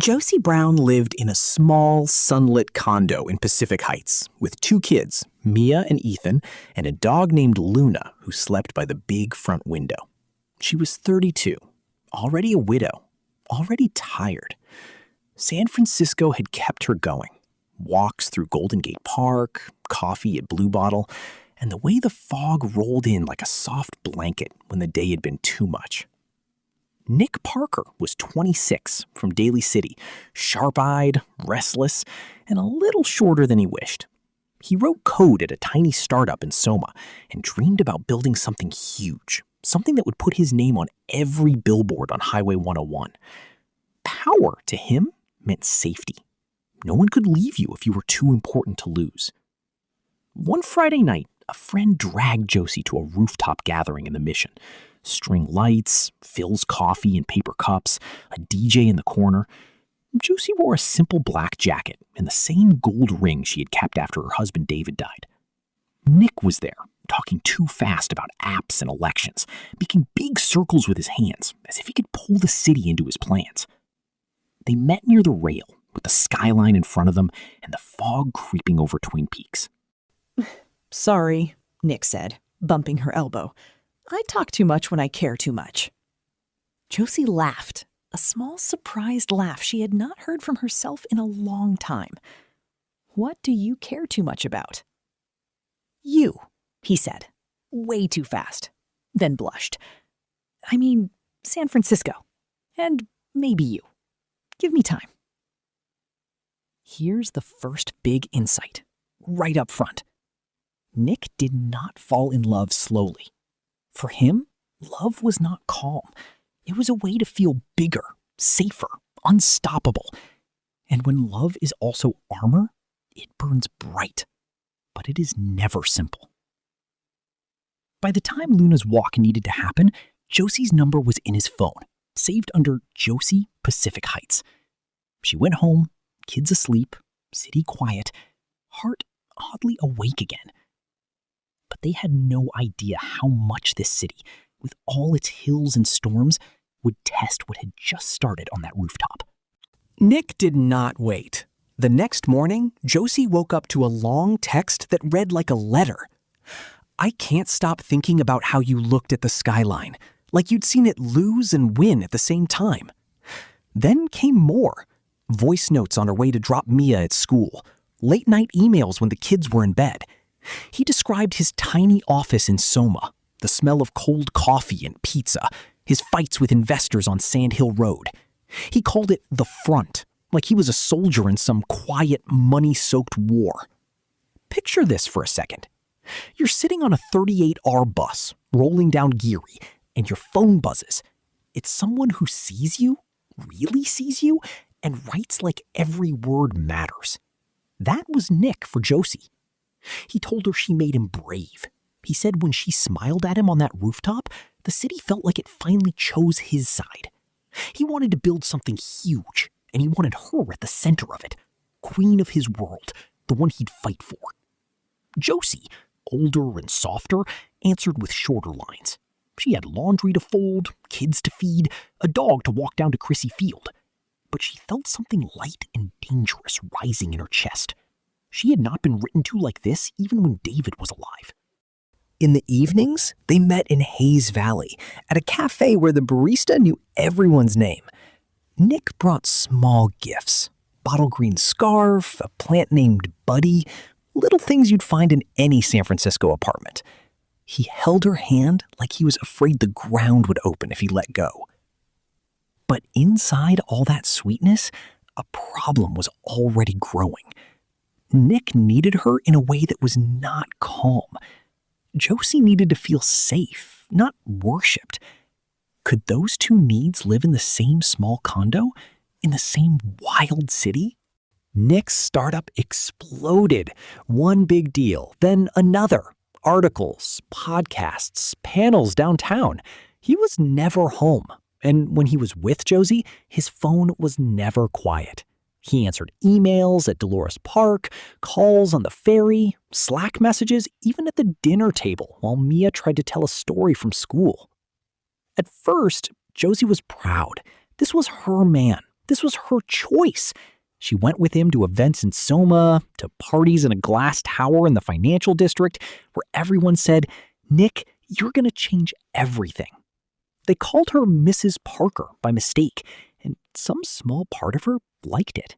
Josie Brown lived in a small, sunlit condo in Pacific Heights with 2 kids, Mia and Ethan, and a dog named Luna who slept by the big front window. She was 32, already a widow, already tired. San Francisco had kept her going. Walks through Golden Gate Park, coffee at Blue Bottle, and the way the fog rolled in like a soft blanket when the day had been too much. Nick Parker was 26 from Daly City, sharp-eyed, restless, and a little shorter than he wished. He wrote code at a tiny startup in Soma and dreamed about building something huge, something that would put his name on every billboard on Highway 101. Power, to him, meant safety. No one could leave you if you were too important to lose. One Friday night, a friend dragged Josie to a rooftop gathering in the Mission. String lights, Phil's coffee in paper cups, a DJ in the corner. Josie wore a simple black jacket and the same gold ring she had kept after her husband David died. Nick was there, talking too fast about apps and elections, making big circles with his hands, as if he could pull the city into his plans. They met near the rail, with the skyline in front of them and the fog creeping over Twin Peaks. "Sorry," Nick said, bumping her elbow. "I talk too much when I care too much." Josie laughed, a small surprised laugh she had not heard from herself in a long time. "What do you care too much about?" "You," he said, way too fast, then blushed. "I mean, San Francisco. And maybe you. Give me time." Here's the first big insight, right up front. Nick did not fall in love slowly. For him, love was not calm. It was a way to feel bigger, safer, unstoppable. And when love is also armor, it burns bright. But it is never simple. By the time Luna's walk needed to happen, Josie's number was in his phone, saved under Josie Pacific Heights. She went home, kids asleep, city quiet, heart oddly awake again. But they had no idea how much this city, with all its hills and storms, would test what had just started on that rooftop. Nick did not wait. The next morning, Josie woke up to a long text that read like a letter. "I can't stop thinking about how you looked at the skyline, like you'd seen it lose and win at the same time." Then came more. Voice notes on her way to drop Mia at school. Late-night emails when the kids were in bed. He described his tiny office in Soma, the smell of cold coffee and pizza, his fights with investors on Sand Hill Road. He called it the front, like he was a soldier in some quiet, money-soaked war. Picture this for a second. You're sitting on a 38R bus, rolling down Geary, and your phone buzzes. It's someone who sees you, really sees you, and writes like every word matters. That was Nick for Josie. He told her she made him brave. He said when she smiled at him on that rooftop, the city felt like it finally chose his side. He wanted to build something huge, and he wanted her at the center of it, queen of his world, the one he'd fight for. Josie, older and softer, answered with shorter lines. She had laundry to fold, kids to feed, a dog to walk down to Chrissy Field. But she felt something light and dangerous rising in her chest. She had not been written to like this even when David was alive. In the evenings, they met in Hayes Valley at a cafe where the barista knew everyone's name. Nick brought small gifts, bottle green scarf, a plant named Buddy, little things you'd find in any San Francisco apartment. He held her hand like he was afraid the ground would open if he let go. But inside all that sweetness, a problem was already growing. Nick needed her in a way that was not calm. Josie needed to feel safe, not worshipped. Could those two needs live in the same small condo, in the same wild city? Nick's startup exploded. One big deal, then another. Articles, podcasts, panels downtown. He was never home. And when he was with Josie, his phone was never quiet. He answered emails at Dolores Park, calls on the ferry, Slack messages, even at the dinner table while Mia tried to tell a story from school. At first, Josie was proud. This was her man. This was her choice. She went with him to events in Soma, to parties in a glass tower in the financial district, where everyone said, "Nick, you're going to change everything." They called her Mrs. Parker by mistake, and some small part of her liked it.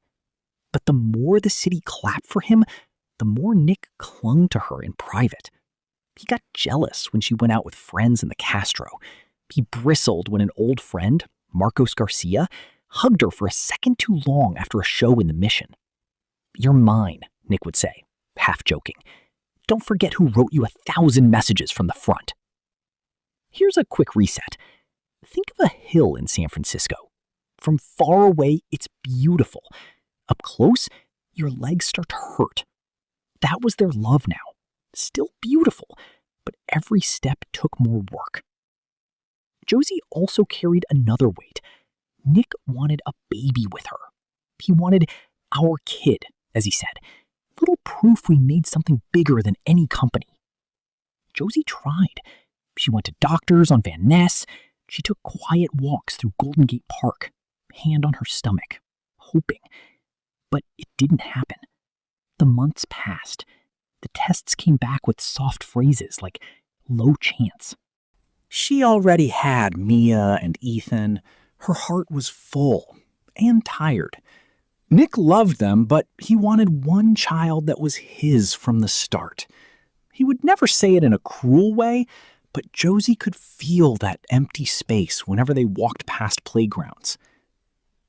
But the more the city clapped for him, the more Nick clung to her in private. He got jealous when she went out with friends in the Castro. He bristled when an old friend, Marcos Garcia, hugged her for a second too long after a show in the Mission. "You're mine," Nick would say, half joking. "Don't forget who wrote you 1,000 messages from the front." Here's a quick reset. Think of a hill in San Francisco. From far away, it's beautiful. Up close, your legs start to hurt. That was their love now. Still beautiful, but every step took more work. Josie also carried another weight. Nick wanted a baby with her. He wanted our kid, as he said. Little proof we made something bigger than any company. Josie tried. She went to doctors on Van Ness. She took quiet walks through Golden Gate Park, hand on her stomach, hoping. But it didn't happen. The months passed. The tests came back with soft phrases like low chance. She already had Mia and Ethan. Her heart was full and tired. Nick loved them, but he wanted one child that was his from the start. He would never say it in a cruel way, but Josie could feel that empty space whenever they walked past playgrounds.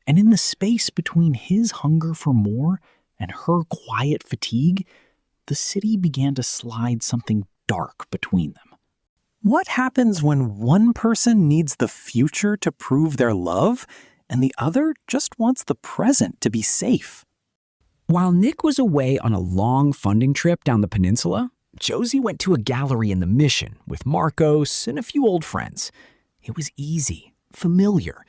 And in the space between his hunger for more and her quiet fatigue, the city began to slide something dark between them. What happens when one person needs the future to prove their love and the other just wants the present to be safe? While Nick was away on a long funding trip down the peninsula, Josie went to a gallery in the Mission with Marcos and a few old friends. It was easy, familiar.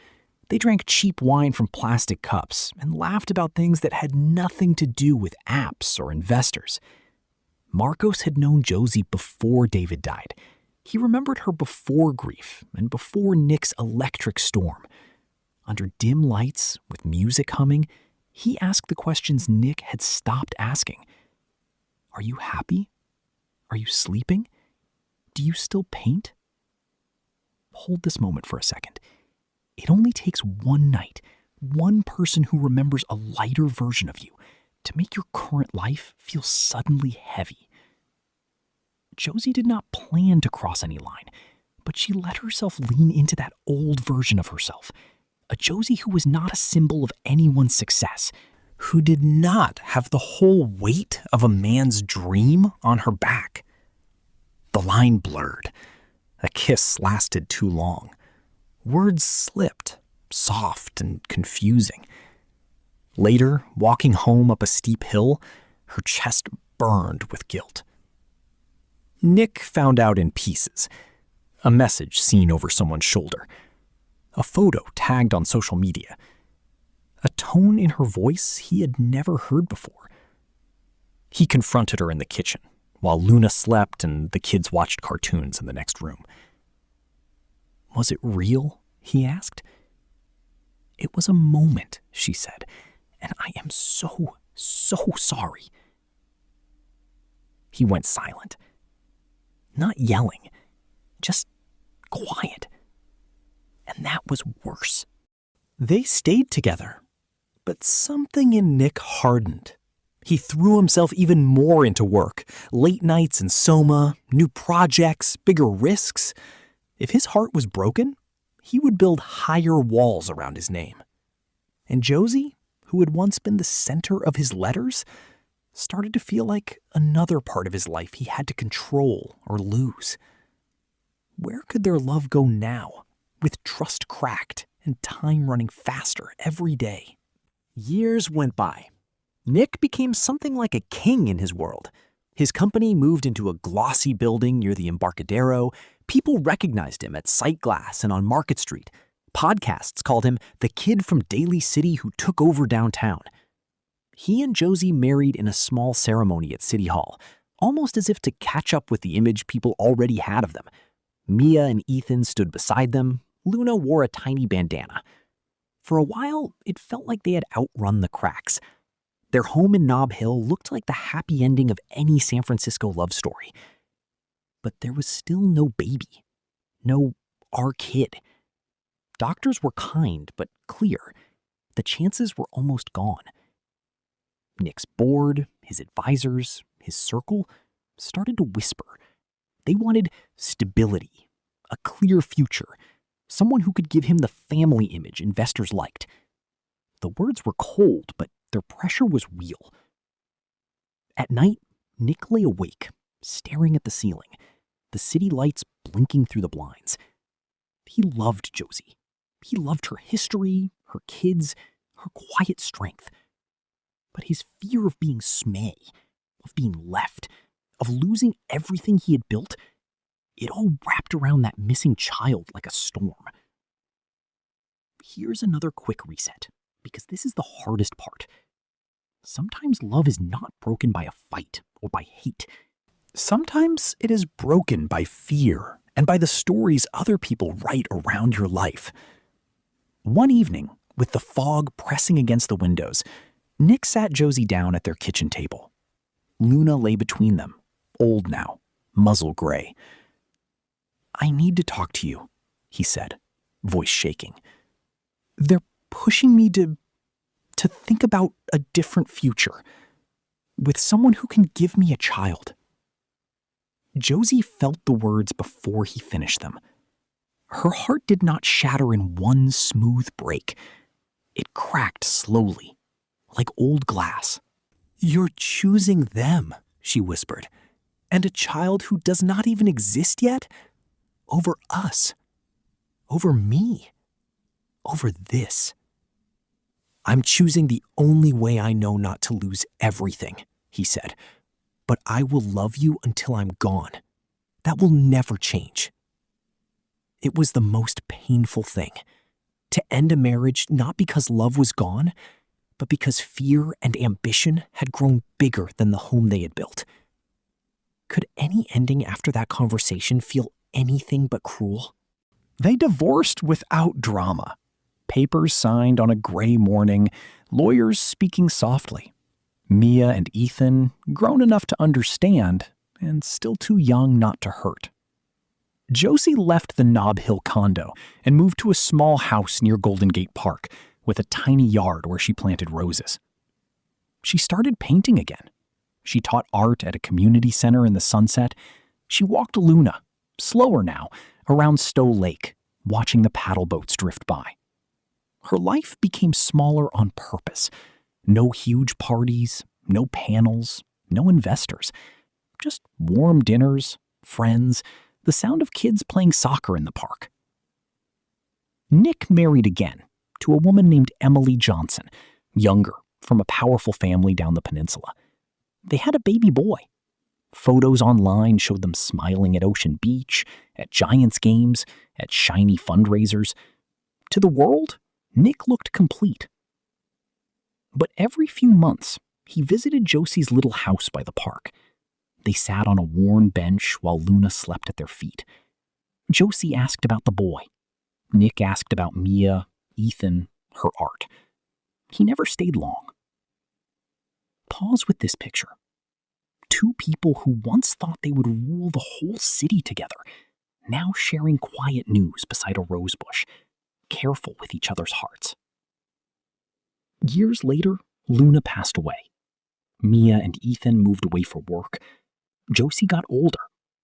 They drank cheap wine from plastic cups and laughed about things that had nothing to do with apps or investors. Marcos had known Josie before David died. He remembered her before grief and before Nick's electric storm. Under dim lights, with music humming, he asked the questions Nick had stopped asking. Are you happy? Are you sleeping? Do you still paint? Hold this moment for a second. It only takes one night, one person who remembers a lighter version of you, to make your current life feel suddenly heavy. Josie did not plan to cross any line, but she let herself lean into that old version of herself, a Josie who was not a symbol of anyone's success, who did not have the whole weight of a man's dream on her back. The line blurred. A kiss lasted too long. Words slipped, soft and confusing. Later, walking home up a steep hill, her chest burned with guilt. Nick found out in pieces. A message seen over someone's shoulder. A photo tagged on social media. A tone in her voice he had never heard before. He confronted her in the kitchen, while Luna slept and the kids watched cartoons in the next room. Was it real? He asked. It was a moment, she said, and I am so sorry. He went silent. Not yelling, just quiet. And that was worse. They stayed together, but something in Nick hardened. He threw himself even more into work, late nights in Soma, new projects, bigger risks. If his heart was broken, he would build higher walls around his name. And Josie, who had once been the center of his letters, started to feel like another part of his life he had to control or lose. Where could their love go now, with trust cracked and time running faster every day? Years went by. Nick became something like a king in his world. His company moved into a glossy building near the Embarcadero. People recognized him at Sightglass and on Market Street. Podcasts called him the kid from Daly City who took over downtown. He and Josie married in a small ceremony at City Hall, almost as if to catch up with the image people already had of them. Mia and Ethan stood beside them. Luna wore a tiny bandana. For a while, it felt like they had outrun the cracks. Their home in Nob Hill looked like the happy ending of any San Francisco love story. But there was still no baby. No our kid. Doctors were kind but clear. The chances were almost gone. Nick's board, his advisors, his circle started to whisper. They wanted stability, a clear future, someone who could give him the family image investors liked. The words were cold, but their pressure was real. At night, Nick lay awake, staring at the ceiling, the city lights blinking through the blinds. He loved Josie. He loved her history, her kids, her quiet strength. But his fear of being smay, of being left, of losing everything he had built, it all wrapped around that missing child like a storm. Here's another quick reset, because this is the hardest part. Sometimes love is not broken by a fight or by hate. Sometimes it is broken by fear and by the stories other people write around your life. One evening, with the fog pressing against the windows, Nick sat Josie down at their kitchen table. Luna lay between them, old now, muzzle gray. "I need to talk to you," he said, voice shaking. "They're pushing me to think about a different future, with someone who can give me a child." Josie felt the words before he finished them. Her heart did not shatter in one smooth break. It cracked slowly, like old glass. "You're choosing them," she whispered, "and a child who does not even exist yet? Over us. Over me. Over this. I'm choosing the only way I know not to lose everything," he said. "But I will love you until I'm gone. That will never change." It was the most painful thing. To end a marriage not because love was gone, but because fear and ambition had grown bigger than the home they had built. Could any ending after that conversation feel anything but cruel? They divorced without drama. Papers signed on a gray morning, lawyers speaking softly. Mia and Ethan, grown enough to understand, and still too young not to hurt. Josie left the Nob Hill condo and moved to a small house near Golden Gate Park with a tiny yard where she planted roses. She started painting again. She taught art at a community center in the Sunset. She walked Luna, slower now, around Stowe Lake, watching the paddle boats drift by. Her life became smaller on purpose. No huge parties, no panels, no investors. Just warm dinners, friends, the sound of kids playing soccer in the park. Nick married again to a woman named Emily Johnson, younger, from a powerful family down the peninsula. They had a baby boy. Photos online showed them smiling at Ocean Beach, at Giants games, at shiny fundraisers. To the world, Nick looked complete. But every few months, he visited Josie's little house by the park. They sat on a worn bench while Luna slept at their feet. Josie asked about the boy. Nick asked about Mia, Ethan, her art. He never stayed long. Pause with this picture. Two people who once thought they would rule the whole city together, now sharing quiet news beside a rose bush, careful with each other's hearts. Years later, Luna passed away. Mia and Ethan moved away for work. Josie got older,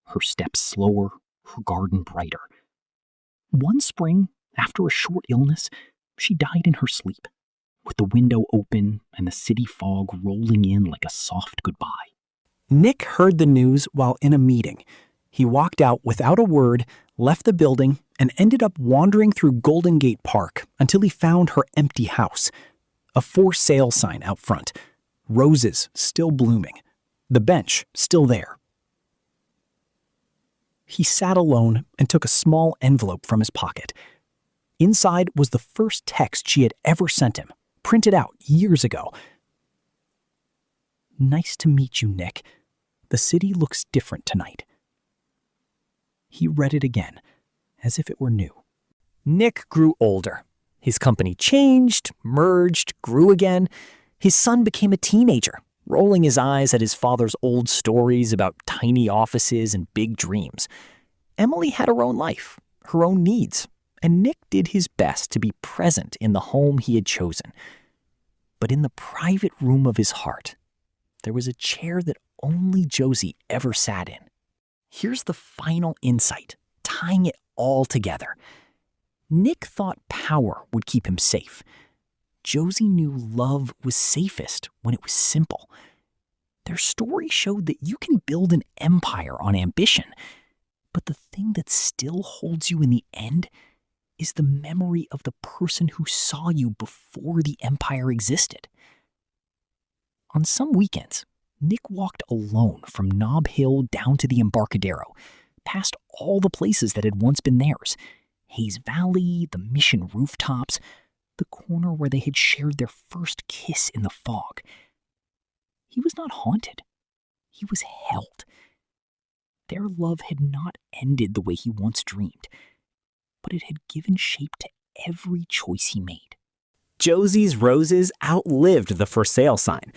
her steps slower, her garden brighter. One spring, after a short illness, she died in her sleep, with the window open and the city fog rolling in like a soft goodbye. Nick heard the news while in a meeting. He walked out without a word, left the building, and ended up wandering through Golden Gate Park until he found her empty house. A for sale sign out front. Roses still blooming. The bench still there. He sat alone and took a small envelope from his pocket. Inside was the first text she had ever sent him, printed out years ago. "Nice to meet you, Nick. The city looks different tonight." He read it again, as if it were new. Nick grew older. His company changed, merged, grew again. His son became a teenager, rolling his eyes at his father's old stories about tiny offices and big dreams. Emily had her own life, her own needs, and Nick did his best to be present in the home he had chosen. But in the private room of his heart, there was a chair that only Josie ever sat in. Here's the final insight, tying it all together. Nick thought power would keep him safe. Josie knew love was safest when it was simple. Their story showed that you can build an empire on ambition, but the thing that still holds you in the end is the memory of the person who saw you before the empire existed. On some weekends, Nick walked alone from Nob Hill down to the Embarcadero, past all the places that had once been theirs. Hayes Valley, the Mission rooftops, the corner where they had shared their first kiss in the fog. He was not haunted. He was held. Their love had not ended the way he once dreamed, but it had given shape to every choice he made. Josie's roses outlived the for sale sign.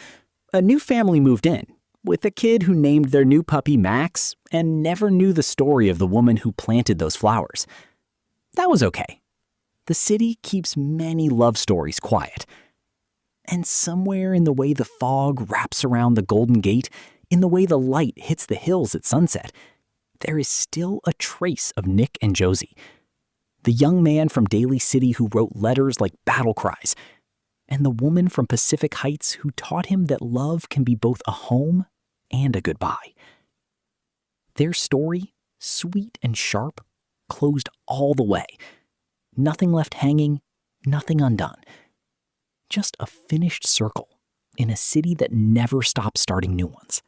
A new family moved in, with a kid who named their new puppy Max and never knew the story of the woman who planted those flowers. That was okay. The city keeps many love stories quiet. And somewhere in the way the fog wraps around the Golden Gate, in the way the light hits the hills at sunset, there is still a trace of Nick and Josie. The young man from Daly City who wrote letters like battle cries, and the woman from Pacific Heights who taught him that love can be both a home and a goodbye. Their story, sweet and sharp, closed all the way. Nothing left hanging, nothing undone. Just a finished circle in a city that never stops starting new ones.